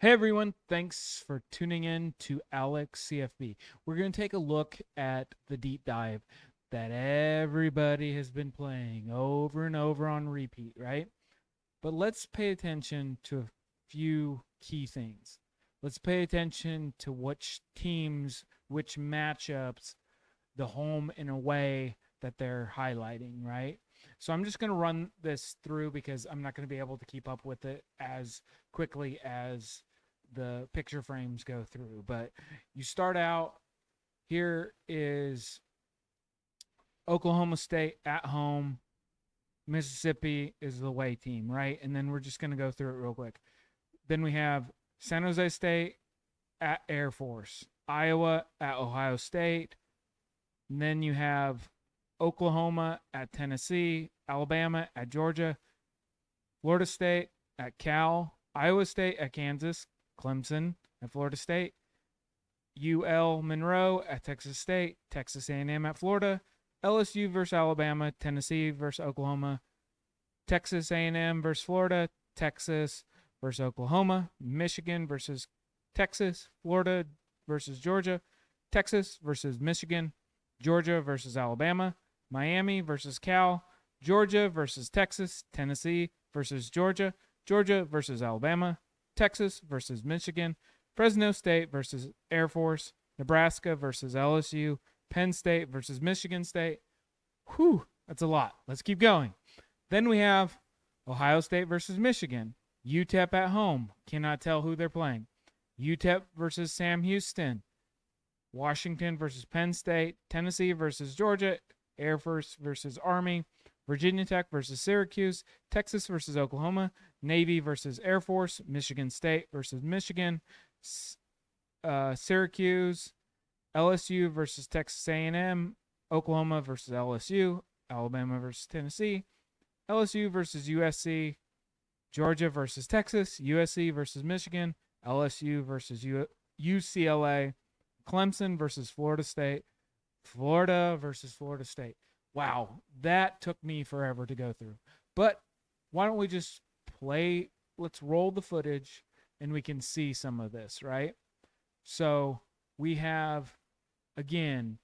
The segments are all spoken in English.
Hey everyone, thanks for tuning in to Alex CFB. We're going to take a look at the deep dive that everybody has been playing over and over on repeat, right? But let's pay attention to a few key things. Let's pay attention to which teams, which matchups, the home and away that they're highlighting, right? So I'm just going to run this through because I'm not going to be able to keep up with it as quickly as the picture frames go through. But you start out, here is Oklahoma State at home. Mississippi is the away team, right? And then we're just going to go through it real quick. Then we have San Jose State at Air Force, Iowa at Ohio State. And then you have Oklahoma at Tennessee, Alabama at Georgia, Florida State at Cal, Iowa State at Kansas, Clemson at Florida State, UL Monroe at Texas State, Texas A&M at Florida, LSU versus Alabama, Tennessee versus Oklahoma, Texas A&M versus Florida, Texas versus Oklahoma, Michigan versus Texas, Florida versus Georgia, Texas versus Michigan, Georgia versus Alabama, Miami versus Cal, Georgia versus Texas, Tennessee versus Georgia, Georgia versus Alabama, Texas versus Michigan, Fresno State versus Air Force, Nebraska versus LSU, Penn State versus Michigan State. Whew, that's a lot. Let's keep going. Then we have Ohio State versus Michigan, UTEP at home. Cannot tell who they're playing. UTEP versus Sam Houston, Washington versus Penn State, Tennessee versus Georgia, Air Force versus Army, Virginia Tech versus Syracuse, Texas versus Oklahoma, Navy versus Air Force, Michigan State versus Michigan, Syracuse, LSU versus Texas A&M, Oklahoma versus LSU, Alabama versus Tennessee, LSU versus USC, Georgia versus Texas, USC versus Michigan, LSU versus UCLA, Clemson versus Florida State, Florida versus Florida State. Wow, that took me forever to go through. But why don't we just play? Let's roll the footage and we can see some of this, right? So we have, again,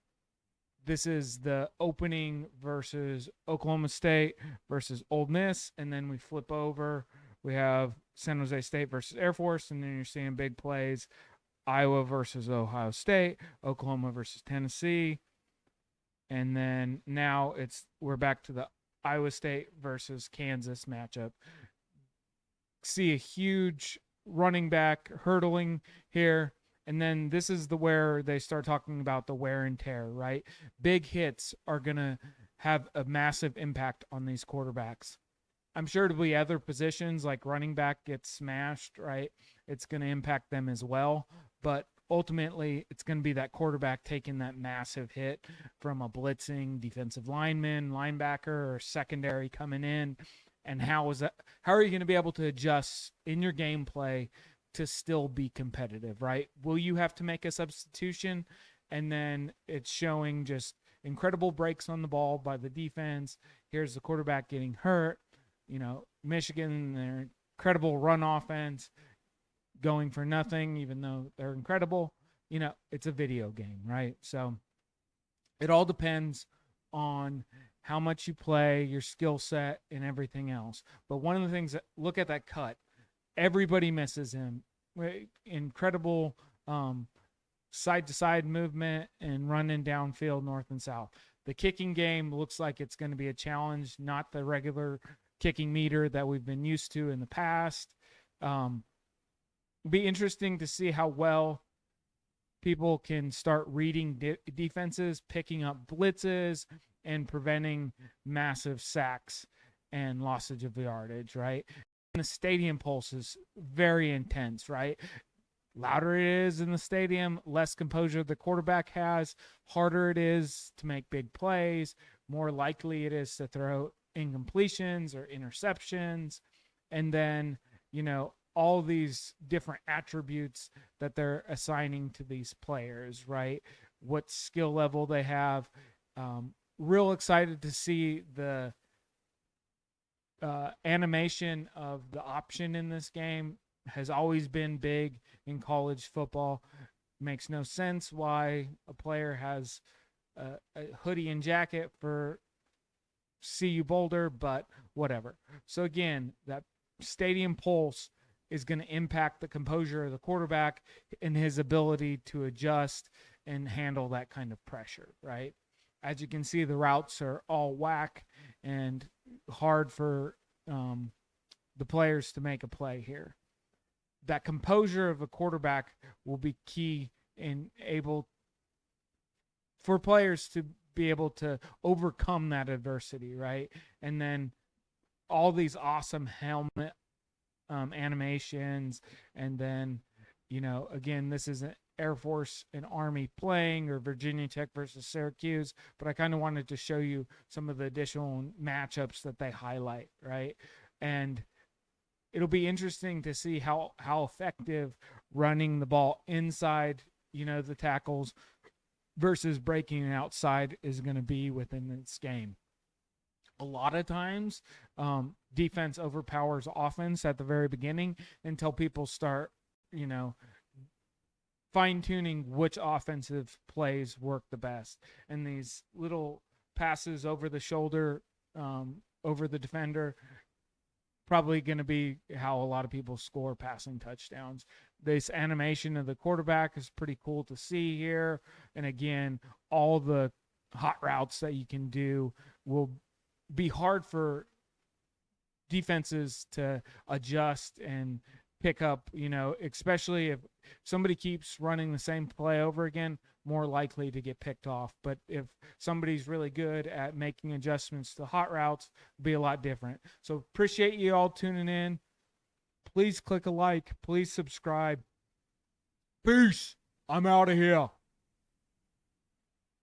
this is the opening versus Oklahoma State versus Ole Miss. And then we flip over. We have San Jose State versus Air Force. And then you're seeing big plays Iowa versus Ohio State, Oklahoma versus Tennessee. And then now we're back to the Iowa State versus Kansas matchup. See a huge running back hurdling here. And then this is where they start talking about the wear and tear, right? Big hits are going to have a massive impact on these quarterbacks. I'm sure to be other positions like running back gets smashed, right? It's going to impact them as well. But ultimately, it's going to be that quarterback taking that massive hit from a blitzing defensive lineman, linebacker, or secondary coming in. And how are you going to be able to adjust in your gameplay to still be competitive, right? Will you have to make a substitution? And then it's showing just incredible breaks on the ball by the defense. Here's the quarterback getting hurt. Michigan, their incredible run offense going for nothing, even though they're incredible. It's a video game, right? So it all depends on how much you play, your skill set, and everything else. But one of the things look at that cut. Everybody misses him. Incredible side to side movement and running downfield north and south. The kicking game looks like it's going to be a challenge, not the regular kicking meter that we've been used to in the past. Be interesting to see how well people can start reading defenses, picking up blitzes, and preventing massive sacks and lossage of yardage, right? And the stadium pulse is very intense, right? Louder it is in the stadium, less composure the quarterback has, harder it is to make big plays, more likely it is to throw incompletions or interceptions. And then, all these different attributes that they're assigning to these players, right? What skill level they have. Real excited to see the animation of the option in this game has always been big in college football. Makes no sense why a player has a hoodie and jacket for CU Boulder, but whatever. So again, that stadium pulse is going to impact the composure of the quarterback and his ability to adjust and handle that kind of pressure, right? As you can see, the routes are all whack and hard for the players to make a play here. That composure of a quarterback will be key in able for players to be able to overcome that adversity, right? And then all these awesome helmet animations, and then again, this isn't Air Force and Army playing or Virginia Tech versus Syracuse, but I kind of wanted to show you some of the additional matchups that they highlight, right? And it'll be interesting to see how effective running the ball inside, the tackles versus breaking it outside is going to be within this game. A lot of times, defense overpowers offense at the very beginning until people start, fine-tuning which offensive plays work the best. And these little passes over the shoulder, over the defender, probably going to be how a lot of people score passing touchdowns. This animation of the quarterback is pretty cool to see here. And again, all the hot routes that you can do will be hard for defenses to adjust and pick up, especially if somebody keeps running the same play over again, more likely to get picked off. But if somebody's really good at making adjustments to hot routes, it'll be a lot different. So appreciate you all tuning in. Please click a like. Please subscribe. Peace. I'm out of here.